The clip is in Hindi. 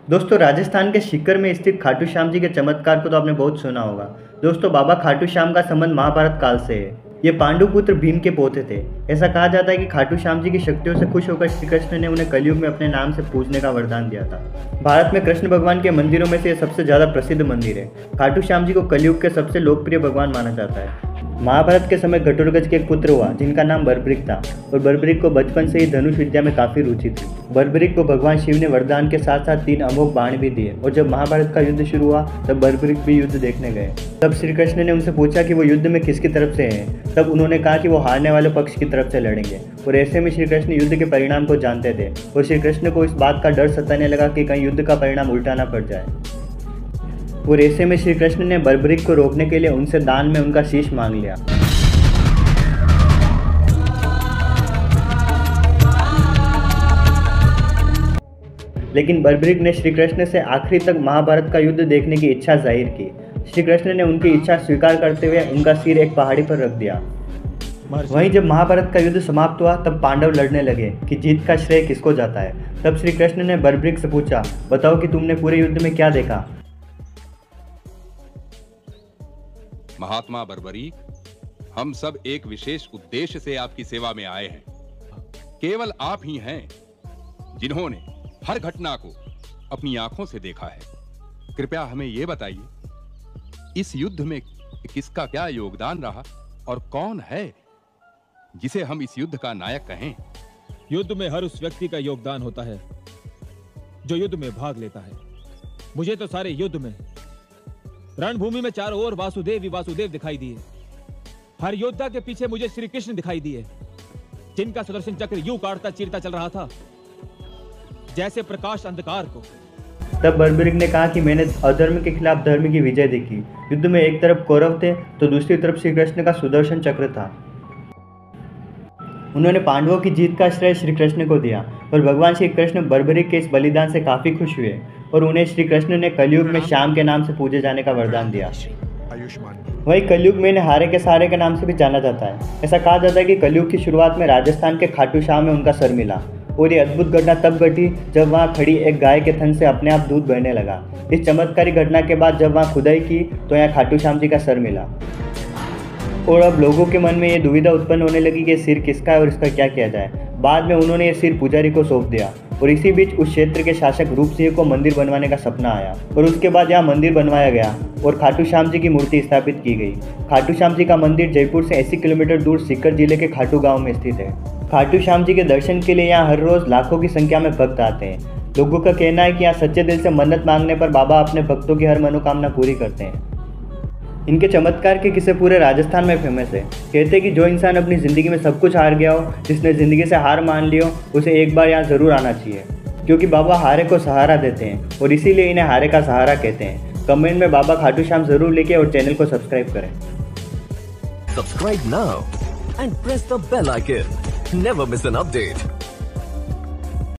दोस्तों राजस्थान के सीकर में स्थित खाटू श्याम जी के चमत्कार को तो आपने बहुत सुना होगा। दोस्तों बाबा खाटू श्याम का संबंध महाभारत काल से है। ये पांडु पुत्र भीम के पोते थे। ऐसा कहा जाता है कि खाटू श्याम जी की शक्तियों से खुश होकर श्री कृष्ण ने उन्हें कलयुग में अपने नाम से पूजने का वरदान दिया था। भारत में कृष्ण भगवान के मंदिरों में से यह सबसे ज्यादा प्रसिद्ध मंदिर है। खाटू श्याम जी को कलयुग के सबसे लोकप्रिय भगवान माना जाता है। महाभारत के समय घटोत्कच के एक पुत्र हुआ जिनका नाम बर्बरीक था और बर्बरीक को बचपन से ही धनुष विद्या में काफी रुचि थी। बर्बरीक को भगवान शिव ने वरदान के साथ साथ 3 अमोघ बाण भी दिए और जब महाभारत का युद्ध शुरू हुआ तब बर्बरीक भी युद्ध देखने गए। तब श्री कृष्ण ने उनसे पूछा कि वो युद्ध में किसकी तरफ से हैं। तब उन्होंने कहा कि वो हारने वाले पक्ष की तरफ से लड़ेंगे और ऐसे में श्री कृष्ण युद्ध के परिणाम को जानते थे और श्री कृष्ण को इस बात का डर सताने लगा कि कहीं युद्ध का परिणाम उल्टा ना पड़ जाए। और ऐसे में श्री कृष्ण ने बर्बरीक को रोकने के लिए उनसे दान में उनका शीश मांग लिया। लेकिन बर्बरीक ने श्री कृष्ण से आखिरी तक महाभारत का युद्ध देखने की इच्छा जाहिर की। श्री कृष्ण ने उनकी इच्छा स्वीकार करते हुए उनका सिर एक पहाड़ी पर रख दिया। वहीं जब महाभारत का युद्ध समाप्त हुआ तब पांडव लड़ने लगे कि जीत का श्रेय किसको जाता है। तब श्री कृष्ण ने बर्बरीक से पूछा, बताओ कि तुमने पूरे युद्ध में क्या देखा। महात्मा बर्बरीक, हम सब एक विशेष उद्देश्य से आपकी सेवा में आए हैं। केवल आप ही हैं जिन्होंने हर घटना को अपनी आंखों से देखा है। कृपया हमें यह बताइए, इस युद्ध में किसका क्या योगदान रहा और कौन है जिसे हम इस युद्ध का नायक कहें। युद्ध में हर उस व्यक्ति का योगदान होता है जो युद्ध में भाग लेता है। मुझे तो सारे युद्ध में रणभूमि में चारों ओर वासुदेव ही वासुदेव दिखाई दिए। हर योद्धा के पीछे मुझे श्री कृष्ण दिखाई दिए जिनका सुदर्शन चक्र यूं काटता चीरता चल रहा था जैसे प्रकाश अंधकार को। तब बर्बरीक ने कहा कि मैंने अधर्म के खिलाफ धर्म की विजय देखी। युद्ध में एक तरफ कौरव थे तो दूसरी तरफ श्री कृष्ण का सुदर्शन चक्र था। उन्होंने पांडवों की जीत का श्रेय श्री कृष्ण को दिया और भगवान श्री कृष्ण बर्बरीक के इस बलिदान से काफी खुश हुए और उन्हें श्री कृष्ण ने कलयुग में श्याम के नाम से पूजे जाने का वरदान दिया। वही कलयुग में इन्हें हारे के सहारे के नाम से भी जाना जाता है। ऐसा कहा जाता है कि कलयुग की शुरुआत में राजस्थान के खाटू श्याम में उनका सर मिला और ये अद्भुत घटना तब घटी जब वहाँ खड़ी एक गाय के थन से अपने आप दूध बहने लगा। इस चमत्कारी घटना के बाद जब वहाँ खुदाई की तो यहाँ खाटू श्याम जी का सर मिला और अब लोगों के मन में ये दुविधा उत्पन्न होने लगी कि सिर किसका है और इसका क्या किया जाए। बाद में उन्होंने ये सिर पुजारी को सौंप दिया और इसी बीच उस क्षेत्र के शासक रूप सिंह को मंदिर बनवाने का सपना आया और उसके बाद यहाँ मंदिर बनवाया गया और खाटू श्याम जी की मूर्ति स्थापित की गई। खाटू श्याम जी का मंदिर जयपुर से 80 किलोमीटर दूर सीकर जिले के खाटू गांव में स्थित है। खाटू श्याम जी के दर्शन के लिए यहाँ हर रोज लाखों की संख्या में भक्त आते हैं। लोगों का कहना है कि यहाँ सच्चे दिल से मन्नत मांगने पर बाबा अपने भक्तों की हर मनोकामना पूरी करते हैं। इनके चमत्कार के किस्से पूरे राजस्थान में फेमस है। कहते हैं कि जो इंसान अपनी ज़िंदगी में सब कुछ हार गया हो, जिसने ज़िंदगी से हार मान ली हो, उसे एक बार यहाँ ज़रूर आना चाहिए क्योंकि बाबा हारे को सहारा देते हैं और इसीलिए इन्हें हारे का सहारा कहते हैं। कमेंट में बाबा खाटू श्याम ज़रूर लिखें और चैनल को सब्सक्राइब करें। Subscribe now and press the bell icon. Never miss an update.